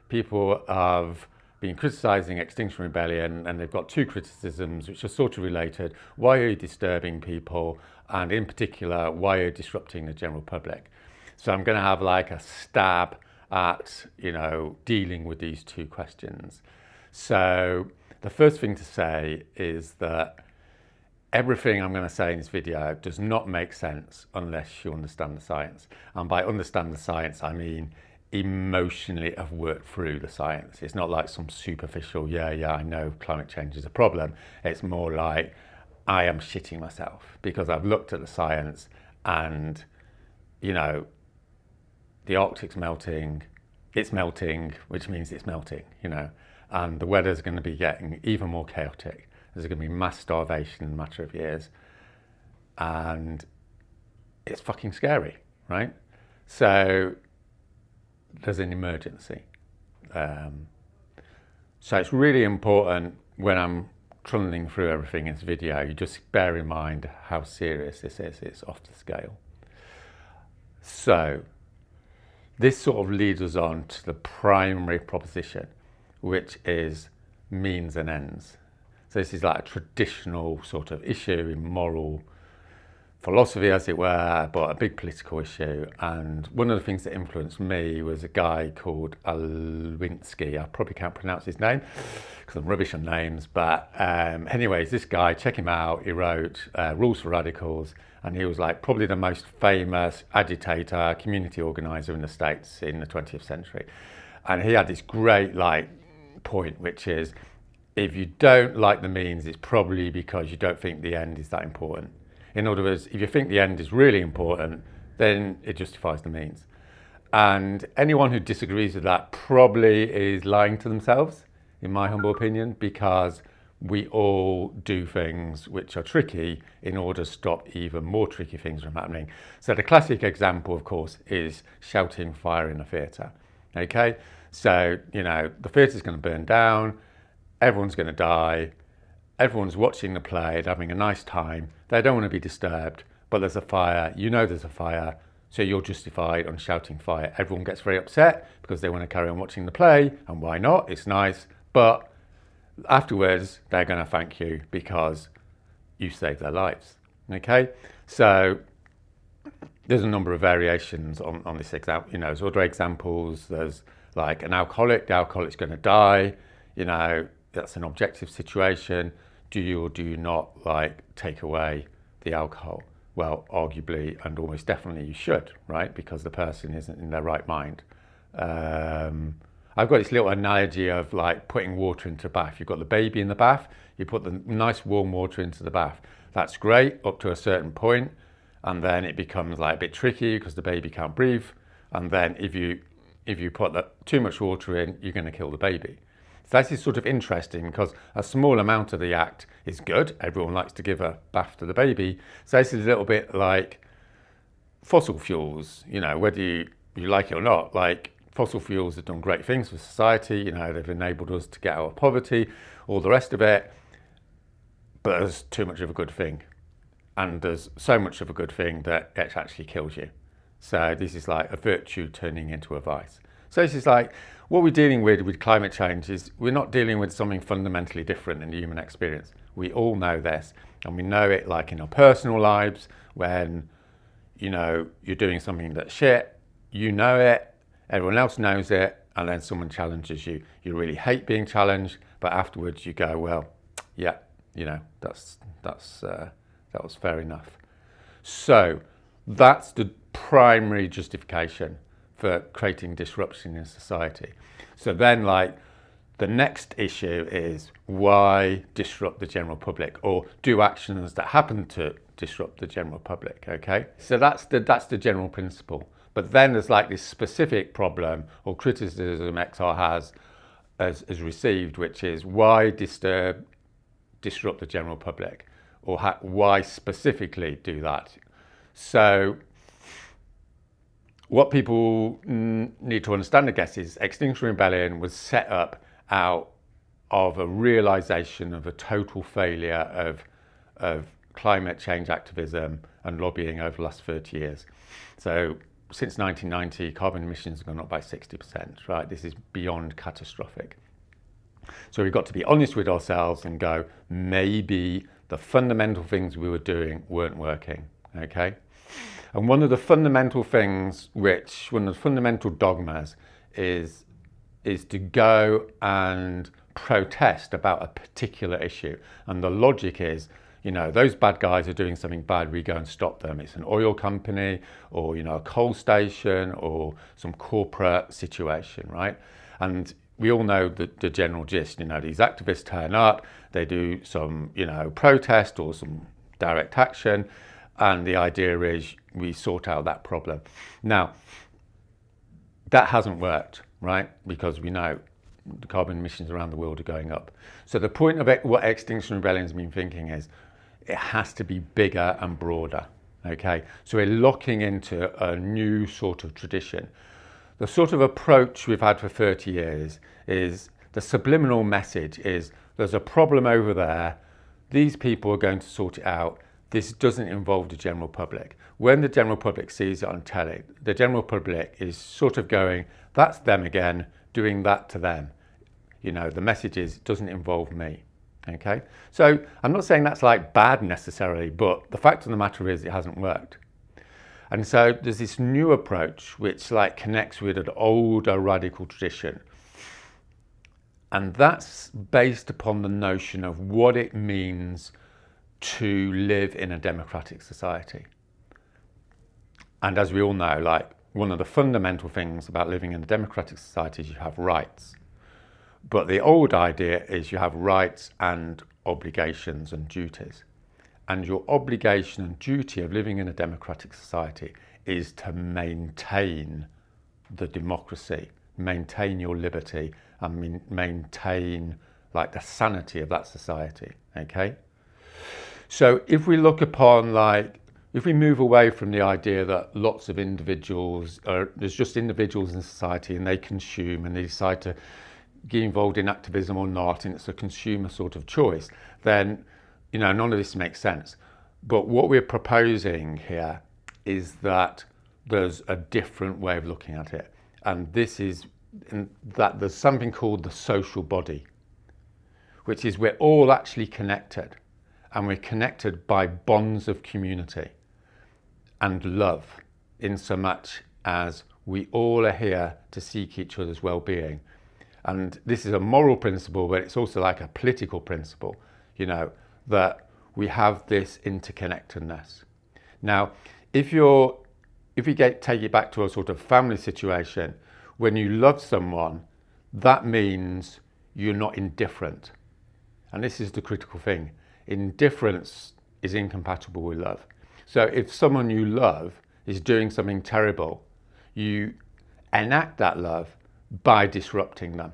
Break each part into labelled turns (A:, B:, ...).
A: people have been criticising Extinction Rebellion, and they've got two criticisms which are sort of related. Why are you disturbing people? And in particular, why are you disrupting the general public? So I'm going to have like a stab at, dealing with these two questions. So the first thing to say is that everything I'm going to say in this video does not make sense unless you understand the science. And by understand the science, I mean emotionally have worked through the science. It's not like some superficial, yeah, I know climate change is a problem. It's more like I am shitting myself because I've looked at the science and, the Arctic's melting, it's melting, which means it's melting, and the weather's going to be getting even more chaotic. There's going to be mass starvation in a matter of years. And it's fucking scary, right? So there's an emergency. So it's really important when I'm trundling through everything in this video, you just bear in mind how serious this is. It's off the scale. So this sort of leads us on to the primary proposition, which is means and ends. So this is like a traditional sort of issue in moral philosophy, as it were, but a big political issue. And one of the things that influenced me was a guy called Alwinsky. I probably can't pronounce his name because I'm rubbish on names. But anyways, this guy, check him out. He wrote Rules for Radicals. And he was like probably the most famous agitator, community organizer in the States in the 20th century. And he had this great point, which is if you don't like the means, it's probably because you don't think the end is that important. In other words, if you think the end is really important, then it justifies the means. And anyone who disagrees with that probably is lying to themselves, in my humble opinion, because we all do things which are tricky in order to stop even more tricky things from happening. So the classic example, of course, is shouting fire in a theatre. Okay, so, the theatre's going to burn down, everyone's going to die, everyone's watching the play, they're having a nice time, they don't want to be disturbed, but there's a fire, there's a fire, so you're justified on shouting fire. Everyone gets very upset because they want to carry on watching the play, and why not? It's nice, but afterwards they're going to thank you because you saved their lives. Okay, so there's a number of variations on this example. There's other examples. There's like an alcoholic, the alcoholic's going to die, that's an objective situation. Do you or do you not take away the alcohol? Well, arguably and almost definitely you should, right? Because the person isn't in their right mind. I've got this little analogy of putting water into a bath. You've got the baby in the bath, you put the nice warm water into the bath. That's great up to a certain point, and then it becomes a bit tricky because the baby can't breathe. And then if you put too much water in, you're going to kill the baby. So this is sort of interesting because a small amount of the act is good. Everyone likes to give a bath to the baby. So this is a little bit like fossil fuels, whether you like it or not. Fossil fuels have done great things for society. They've enabled us to get out of poverty, all the rest of it. But there's too much of a good thing. And there's so much of a good thing that it actually kills you. So this is like a virtue turning into a vice. So this is what we're dealing with climate change is we're not dealing with something fundamentally different in the human experience. We all know this. And we know it in our personal lives when, you're doing something that's shit, it, everyone else knows it, and then someone challenges you. You really hate being challenged, but afterwards you go, well, yeah, that was fair enough. So that's the primary justification for creating disruption in society. So then the next issue is why disrupt the general public or do actions that happen to disrupt the general public, okay? So that's the general principle. But then there's this specific problem or criticism XR has received, which is why disrupt the general public or why specifically do that? So what people need to understand, I guess, is Extinction Rebellion was set up out of a realization of a total failure of climate change activism and lobbying over the last 30 years. So since 1990, carbon emissions have gone up by 60%, right? This is beyond catastrophic. So we've got to be honest with ourselves and go, maybe the fundamental things we were doing weren't working, okay? And one of the fundamental things, one of the fundamental dogmas is to go and protest about a particular issue. And the logic is, those bad guys are doing something bad, we go and stop them. It's an oil company or, a coal station or some corporate situation, right? And we all know the general gist, these activists turn up, they do some, protest or some direct action, and the idea is we sort out that problem. Now, that hasn't worked, right? Because we know the carbon emissions around the world are going up. So the point of what Extinction Rebellion has been thinking is it has to be bigger and broader, okay? So we're locking into a new sort of tradition. The sort of approach we've had for 30 years is the subliminal message is there's a problem over there, these people are going to sort it out, this doesn't involve the general public. When the general public sees it on telly, the general public is sort of going, that's them again, doing that to them. The message is, it doesn't involve me, okay? So I'm not saying that's like bad necessarily, but the fact of the matter is it hasn't worked. And so there's this new approach which connects with an older radical tradition. And that's based upon the notion of what it means to live in a democratic society. And as we all know, one of the fundamental things about living in a democratic society is you have rights. But the old idea is you have rights and obligations and duties. And your obligation and duty of living in a democratic society is to maintain the democracy, maintain your liberty, and maintain the sanity of that society, okay? So if we look upon if we move away from the idea that lots of individuals there's just individuals in society and they consume and they decide to get involved in activism or not, and it's a consumer sort of choice, then none of this makes sense. But what we're proposing here is that there's a different way of looking at it, and this is that there's something called the social body, which is we're all actually connected, and we're connected by bonds of community and love, in so much as we all are here to seek each other's well-being. And this is a moral principle, but it's also like a political principle, that we have this interconnectedness. Now, if we take it back to a sort of family situation, when you love someone, that means you're not indifferent. And this is the critical thing. Indifference is incompatible with love. So if someone you love is doing something terrible, you enact that love by disrupting them,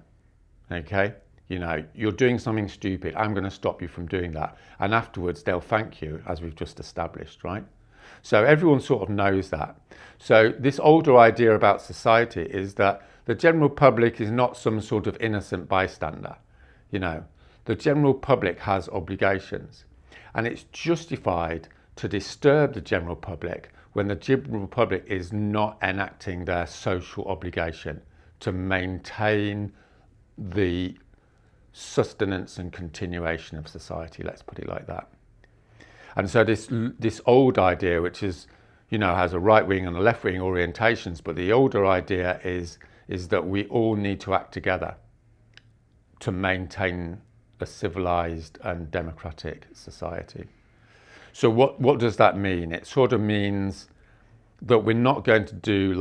A: okay? You're doing something stupid, I'm going to stop you from doing that. And afterwards they'll thank you, as we've just established, right? So everyone sort of knows that. So this older idea about society is that the general public is not some sort of innocent bystander. The general public has obligations, and it's justified to disturb the general public when the general public is not enacting their social obligation to maintain the sustenance and continuation of society, let's put it like that. And so this old idea, which is, has a right wing and a left wing orientations, but the older idea is that we all need to act together to maintain a civilized and democratic society. So what does that mean? It sort of means that we're not going to do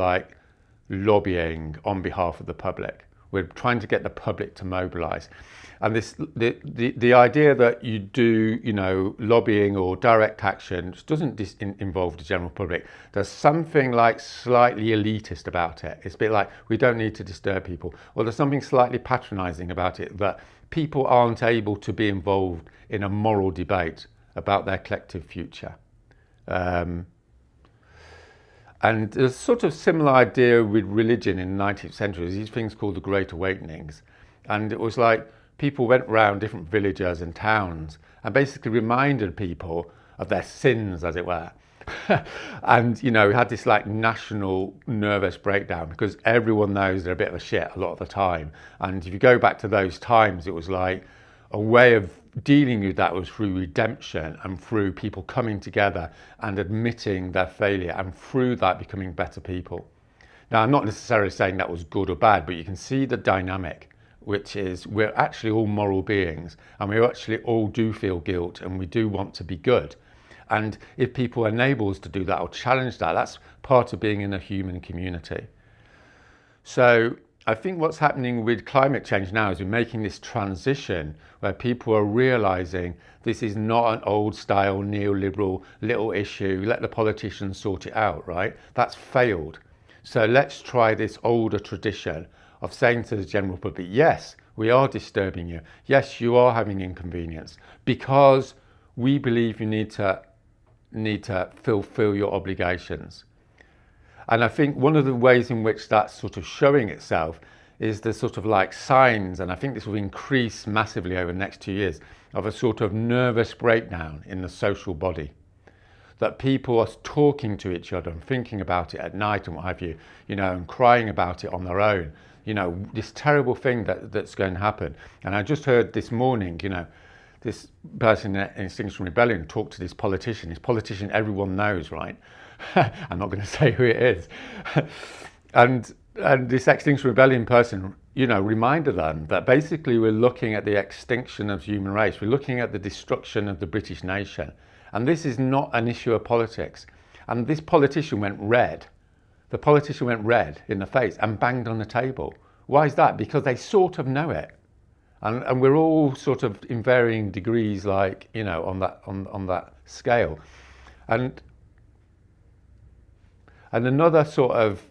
A: lobbying on behalf of the public. We're trying to get the public to mobilize. And the idea that you do, lobbying or direct action doesn't involve the general public. There's something slightly elitist about it. It's a bit like, we don't need to disturb people. Or there's something slightly patronizing about it, that people aren't able to be involved in a moral debate about their collective future. And there's sort of similar idea with religion in the 19th century, these things called the Great Awakenings. And it was people went around different villages and towns and basically reminded people of their sins, as it were. And, you know, we had this like national nervous breakdown because everyone knows they're a bit of a shit a lot of the time. And if you go back to those times, it was like a way of dealing with that was through redemption and through people coming together and admitting their failure and through that becoming better people. Now, I'm not necessarily saying that was good or bad, but you can see the dynamic, which is we're actually all moral beings and we actually all do feel guilt and we do want to be good. And if people enable us to do that or challenge that, that's part of being in a human community. So I think what's happening with climate change now is we're making this transition where people are realizing this is not an old style neoliberal little issue, let the politicians sort it out, right? That's failed. So let's try this older tradition of saying to the general public, yes, we are disturbing you. Yes, you are having inconvenience because we believe you need to fulfill your obligations. And I think one of the ways in which that's sort of showing itself is the sort of like signs, and I think this will increase massively over the next 2 years, of a sort of nervous breakdown in the social body. That people are talking to each other and thinking about it at night and what have you, you know, and crying about it on their own. You know, this terrible thing that's going to happen. And I just heard this morning, you know, this person in Extinction Rebellion talked to this politician everyone knows, right? I'm not going to say who it is. and this Extinction Rebellion person, you know, reminded them that basically we're looking at the extinction of the human race. We're looking at the destruction of the British nation. And this is not an issue of politics. And this politician went red. The politician went red in the face and banged on the table. Why is that? Because they sort of know it. And we're all sort of in varying degrees, like, you know, on that scale. And another sort of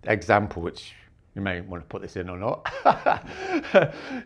A: example, which you may want to put this in or not,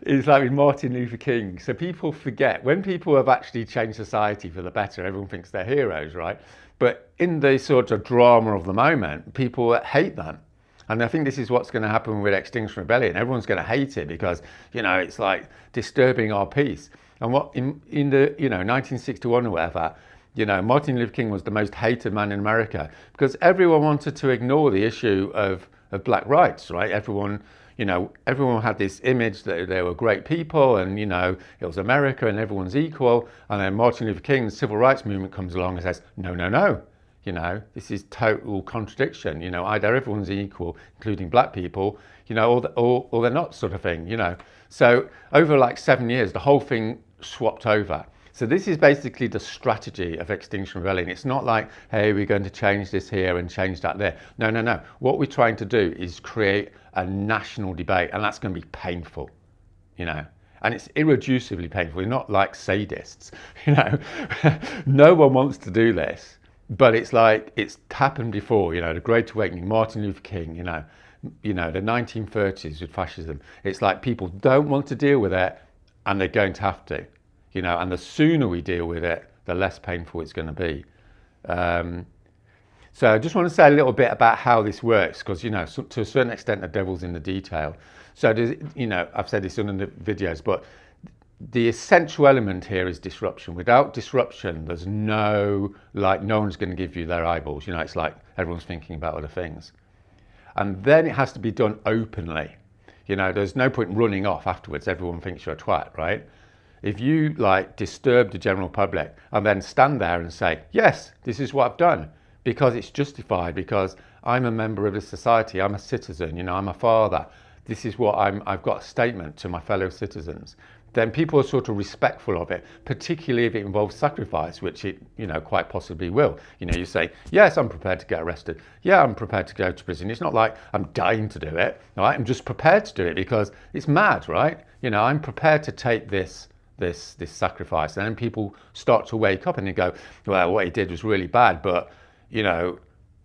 A: is like with Martin Luther King. So people forget, when people have actually changed society for the better, everyone thinks they're heroes, right? But in the sort of drama of the moment, people hate them. And I think this is what's going to happen with Extinction Rebellion. Everyone's going to hate it because, you know, it's like disturbing our peace. And what in the, you know, 1961 or whatever, you know, Martin Luther King was the most hated man in America because everyone wanted to ignore the issue of black rights, right? Everyone had this image that they were great people and, you know, it was America and everyone's equal. And then Martin Luther King's civil rights movement comes along and says, no, no, no. You know, this is total contradiction. You know, either everyone's equal, including black people, you know, or they're not, sort of thing, you know. So over like 7 years, the whole thing swapped over. So this is basically the strategy of Extinction Rebellion. It's not like, hey, we're going to change this here and change that there. No, no, no. What we're trying to do is create a national debate, and that's going to be painful, you know. And it's irreducibly painful. We're not like sadists, you know. No one wants to do this. But it's like, it's happened before, you know, the Great Awakening, Martin Luther King, you know, the 1930s with fascism. It's like people don't want to deal with it and they're going to have to, you know, and the sooner we deal with it, the less painful it's going to be. So I just want to say a little bit about how this works because, you know, to a certain extent, the devil's in the detail. So, you know, I've said this in the videos, but the essential element here is disruption. Without disruption, there's no one's going to give you their eyeballs. You know, it's like everyone's thinking about other things. And then it has to be done openly. You know, there's no point running off afterwards. Everyone thinks you're a twat, right? If you like disturb the general public and then stand there and say, yes, this is what I've done because it's justified, because I'm a member of this society, I'm a citizen, you know, I'm a father. This is what I've got a statement to my fellow citizens. Then people are sort of respectful of it, particularly if it involves sacrifice, which it, you know, quite possibly will. You know, you say, yes, I'm prepared to get arrested. Yeah, I'm prepared to go to prison. It's not like I'm dying to do it, all right? I'm just prepared to do it because it's mad, right? You know, I'm prepared to take this sacrifice. And then people start to wake up and they go, well, what he did was really bad, but, you know,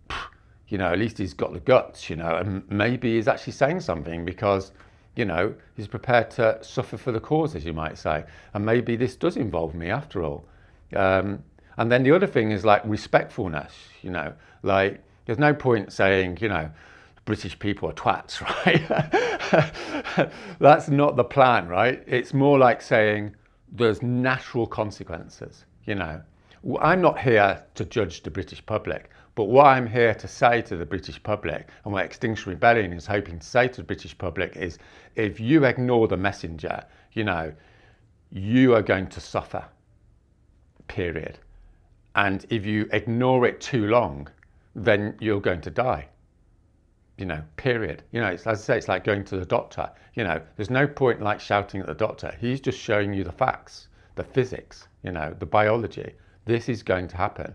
A: at least he's got the guts, you know, and maybe he's actually saying something because, you know, he's prepared to suffer for the cause, as you might say. And maybe this does involve me after all. And then the other thing is like respectfulness, you know, like there's no point saying, you know, British people are twats, right? That's not the plan, right? It's more like saying there's natural consequences, you know. I'm not here to judge the British public, but what I'm here to say to the British public, and what Extinction Rebellion is hoping to say to the British public, is if you ignore the messenger, you are going to suffer, period. And if you ignore it too long, then you're going to die, period. As I say, it's like going to the doctor. There's no point like shouting at the doctor. He's just showing you the facts, the physics, the biology. This is going to happen.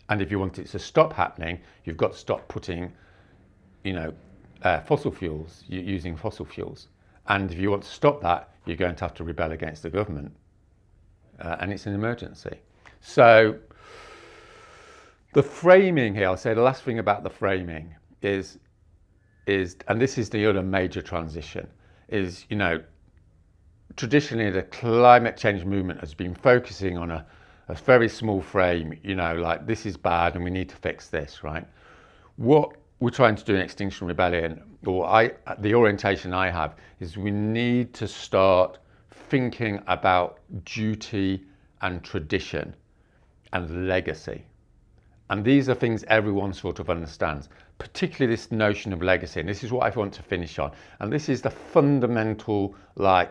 A: And if you want it to stop happening, you've got to stop putting, fossil fuels, using fossil fuels. And if you want to stop that, you're going to have to rebel against the government. And it's an emergency. So the framing here, I'll say the last thing about the framing is, and this is the other major transition, is, traditionally the climate change movement has been focusing on a very small frame, like this is bad and we need to fix this, right? What we're trying to do in Extinction Rebellion, or the orientation I have, is we need to start thinking about duty and tradition and legacy. And these are things everyone sort of understands, particularly this notion of legacy. And this is what I want to finish on. And this is the fundamental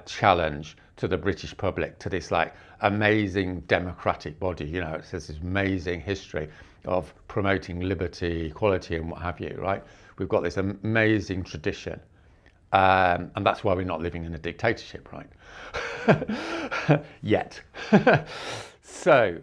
A: challenge to the British public, to this amazing democratic body. It says this amazing history of promoting liberty, equality, and what have you, right? We've got this amazing tradition. And that's why we're not living in a dictatorship, right? Yet. So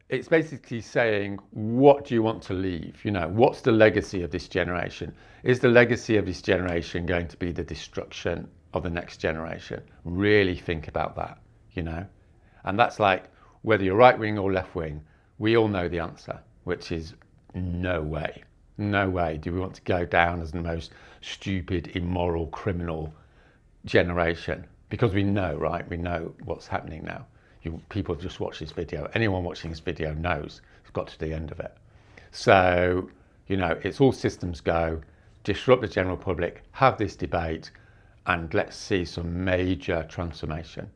A: it's basically saying, what do you want to leave? What's the legacy of this generation? Is the legacy of this generation going to be the destruction of the next generation? Really think about that, And that's whether you're right wing or left wing, we all know the answer, which is no way. No way do we want to go down as the most stupid, immoral, criminal generation. Because we know, right? We know what's happening now. People just watch this video. Anyone watching this video knows it's got to the end of it. So, it's all systems go, disrupt the general public, have this debate, and let's see some major transformation.